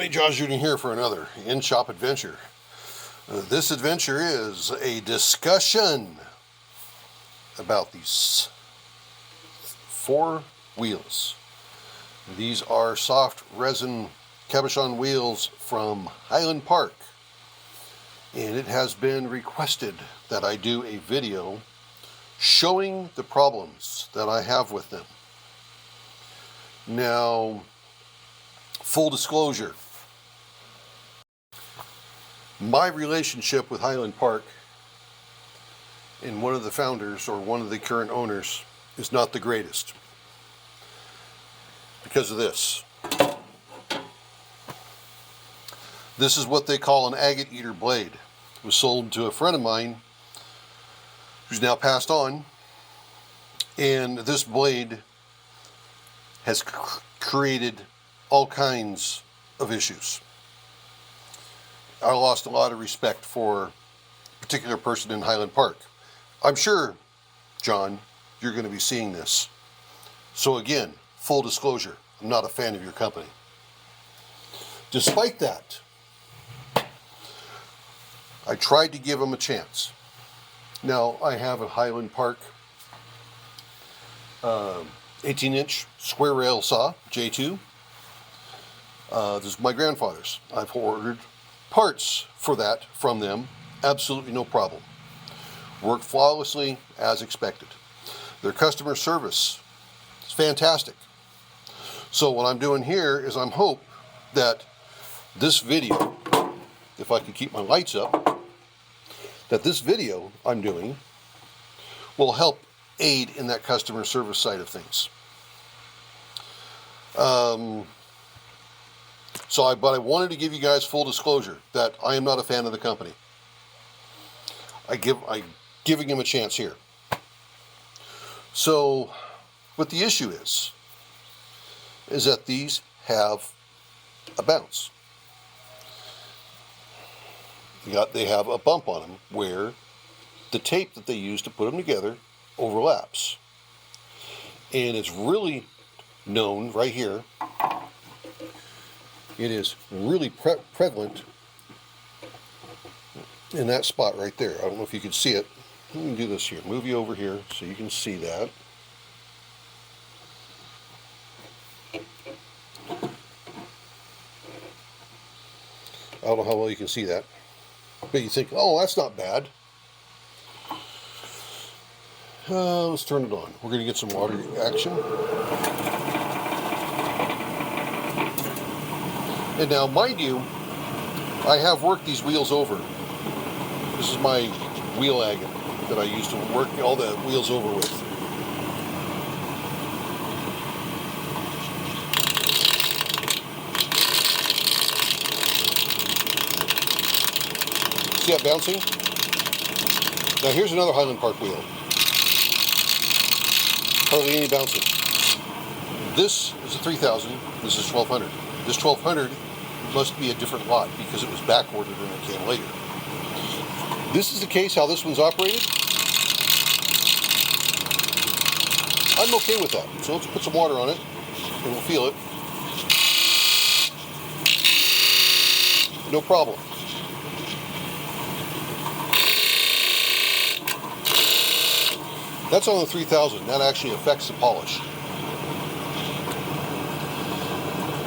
everybody, Josh Jr. here for another in-shop adventure. This adventure is a discussion about these 4 wheels. These are soft resin Cabochon wheels from Highland Park, and it has been requested that I do a video showing the problems that I have with them. Now, full disclosure, my relationship with Highland Park and one of the founders or one of the current owners is not the greatest because of this. This is what they call an agate eater blade. It was sold to a friend of mine who's now passed on, and this blade has created all kinds of issues. I lost a lot of respect for a particular person in Highland Park. I'm sure, John, you're going to be seeing this. So again, full disclosure, I'm not a fan of your company. Despite that, I tried to give him a chance. Now, I have a Highland Park 18-inch square rail saw, J2. This is my grandfather's. I've ordered parts for that from them, absolutely no problem. Worked flawlessly as expected. Their customer service is fantastic. So what I'm doing here is I'm hope that this video, if I can keep my lights up, that this video I'm doing will help aid in that customer service side of things. But I wanted to give you guys full disclosure that I am not a fan of the company. I'm giving him a chance here. So, what the issue is that these have a bounce. They have a bump on them where the tape that they use to put them together overlaps. And it's really known right here. It is really prevalent in that spot right there. I don't know if you can see it. Let me do this here. Move you over here so you can see that. I don't know how well you can see that. But you think, oh, that's not bad. Let's turn it on. We're going to get some water action. And now, mind you, I have worked these wheels over. This is my wheel agate that I used to work all the wheels over with. See that bouncing? Now here's another Highland Park wheel. Hardly any bouncing. This is a 3000, this is 1200. This 1200 must be a different lot because it was back ordered and it came later. This is the case how this one's operated. I'm okay with that. So let's put some water on it and we'll feel it. No problem. That's on the 3000. That actually affects the polish.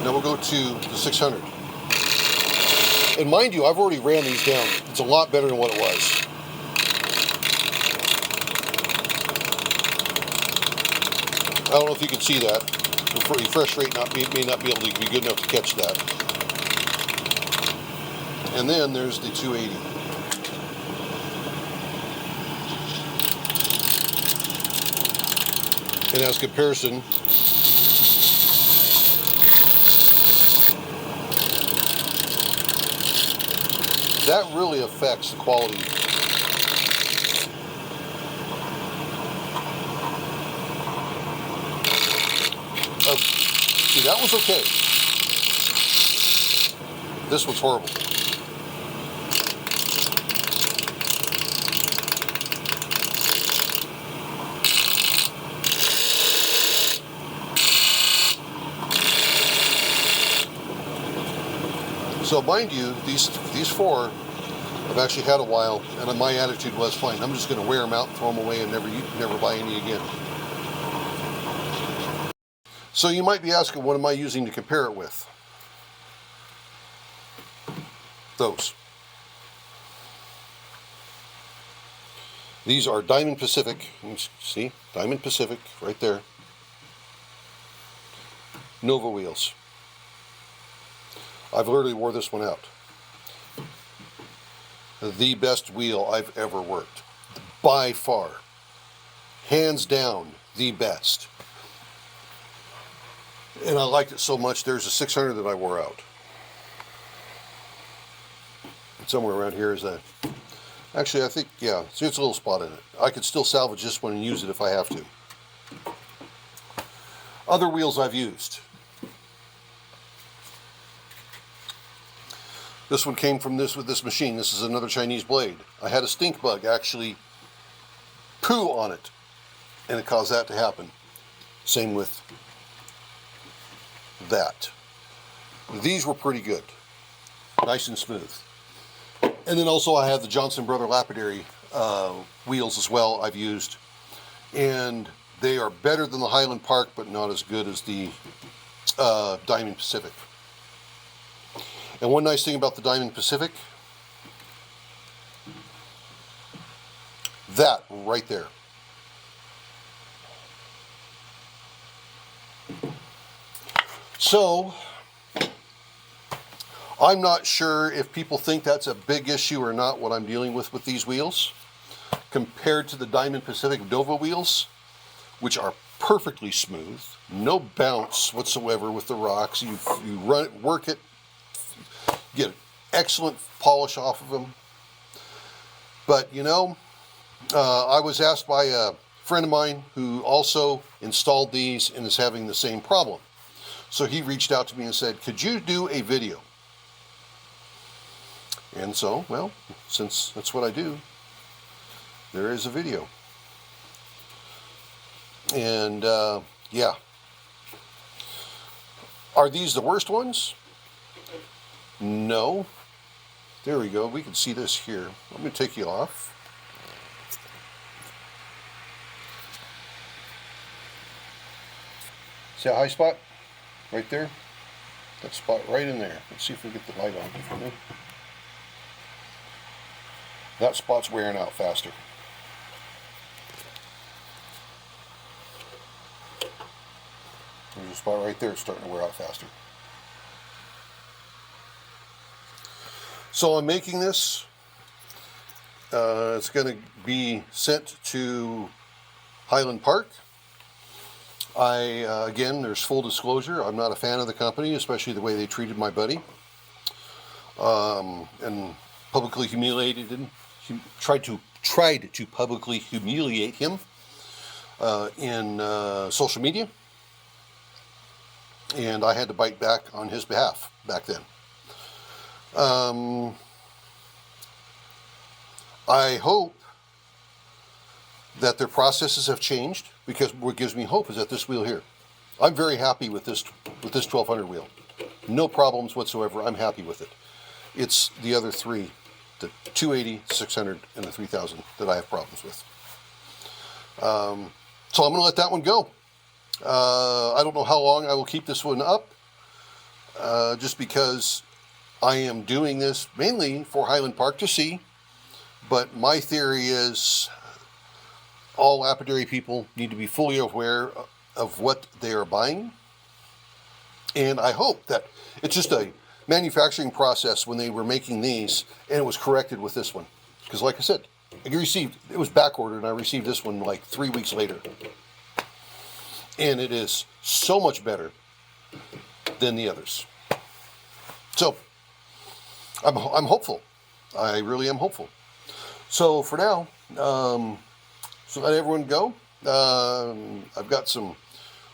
Now we'll go to the 600. And mind you, I've already ran these down. It's a lot better than what it was. I don't know if you can see that. The refresh rate may not be able to be good enough to catch that. And then there's the 280. And as comparison, that really affects the quality. See, that was okay. This one's horrible. So mind you, these four I've actually had a while, and my attitude was fine. I'm just going to wear them out, throw them away, and never buy any again. So you might be asking, what am I using to compare it with? Those. These are Diamond Pacific. See, Diamond Pacific right there. Nova wheels. I've literally wore this one out. The best wheel I've ever worked. By far. Hands down, the best. And I liked it so much, there's a 600 that I wore out. Somewhere around here is that. Actually, I think, yeah, see, it's a little spot in it. I could still salvage this one and use it if I have to. Other wheels I've used. This one came from with this machine. This is another Chinese blade. I had a stink bug actually poo on it, and it caused that to happen. Same with that. These were pretty good. Nice and smooth. And then also I have the Johnson Brother Lapidary wheels as well I've used. And they are better than the Highland Park, but not as good as the Diamond Pacific. And one nice thing about the Diamond Pacific, that right there. So, I'm not sure if people think that's a big issue or not, what I'm dealing with these wheels, compared to the Diamond Pacific Nova wheels, which are perfectly smooth, no bounce whatsoever with the rocks. You work it, get excellent polish off of them. But you know, I was asked by a friend of mine who also installed these and is having the same problem. So he reached out to me and said, could you do a video? And so, well, since that's what I do, there is a video. And yeah. Are these the worst ones? No. There we go. We can see this here. Let me take you off. See that high spot? Right there? That spot right in there. Let's see if we get the light on for me. That spot's wearing out faster. There's a spot right there starting to wear out faster. So I'm making this. It's going to be sent to Highland Park. Again, there's full disclosure. I'm not a fan of the company, especially the way they treated my buddy. And publicly humiliated him. Tried to publicly humiliate him in social media. And I had to bite back on his behalf back then. I hope that their processes have changed, because what gives me hope is that this wheel here. I'm very happy with this 1200 wheel. No problems whatsoever. I'm happy with it. It's the other three, the 280, 600, and the 3000 that I have problems with. So I'm going to let that one go. I don't know how long I will keep this one up, just because I am doing this mainly for Highland Park to see, but my theory is all lapidary people need to be fully aware of what they are buying, and I hope that it's just a manufacturing process when they were making these, and it was corrected with this one, because like I said, it was back ordered, and I received this one like 3 weeks later. And it is so much better than the others. So, I'm hopeful. I really am hopeful. So for now, so let everyone go. I've got some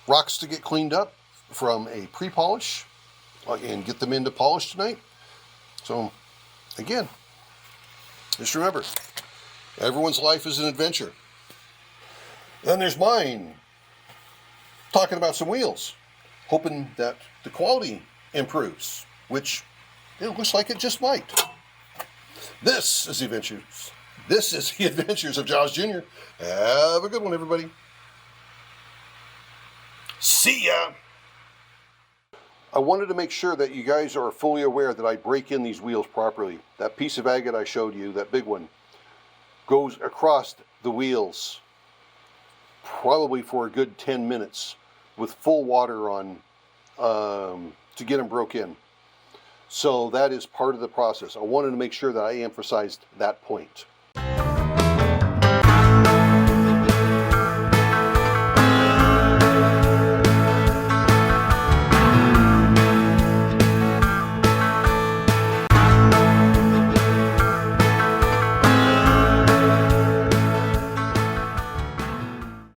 rocks to get cleaned up from a pre-polish and get them into polish tonight. So, again, just remember, everyone's life is an adventure. And there's mine. Talking about some wheels, hoping that the quality improves, which It looks like it just might. This is the adventures of Jaws Jr. Have a good one, everybody. See ya! I wanted to make sure that you guys are fully aware that I break in these wheels properly. That piece of agate I showed you, that big one, goes across the wheels probably for a good 10 minutes with full water on to get them broke in. So that is part of the process. I wanted to make sure that I emphasized that point.